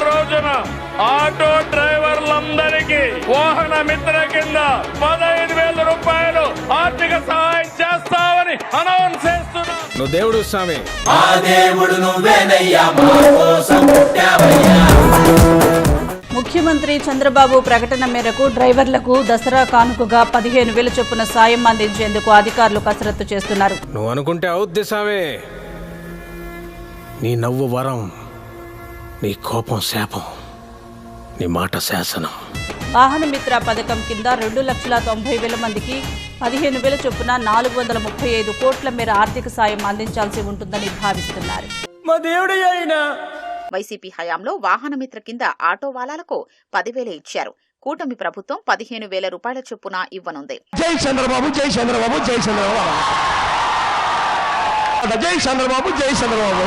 రోజున ఆటో డ్రైవర్లందరికీ వాహన మిత్ర కింద 15,000 రూపాయలు ఆర్థిక సహాయం చేస్తామని అనౌన్స్ చేస్తున్నా. నువ్వు దేవుడు స్వామి, ఆ దేవుడు నువ్వేనయ్యా, మా కోసం పుట్టావయ్యా. ముఖ్యమంత్రి చంద్రబాబు ప్రకటన మేరకు డ్రైవర్లకు దసరా కానుకగా 15,000 చొప్పున సాయం అందించేందుకు అధికారులు కసరత్తు చేస్తున్నారు. నువ్వు అనుకుంటే అవుద్ది స్వామి. నీ నవ్వు వరం, నీ కోపం శాపం, నీ మాట శాసనం. వాహన మిత్ర పథకం కింద 2,90,000 మందికి 15,000 చొప్పున 435 కోట్ల మేర ఆర్థిక సాయం అందించాల్సి ఉంటుందని భావిస్తున్నారు. మా దేవుడు అయినా వైసీపీ హయాంలో వాహనమిత్ర కింద ఆటో వాలాలకు 10,000 ఇచ్చారు. కూటమి ప్రభుత్వం 15,000 రూపాయల చొప్పున ఇవ్వనుంది. జై చంద్రబాబు, జై చంద్రబాబు, జై చంద్రబాబు, జై చంద్రబాబు, జై చంద్రబాబు.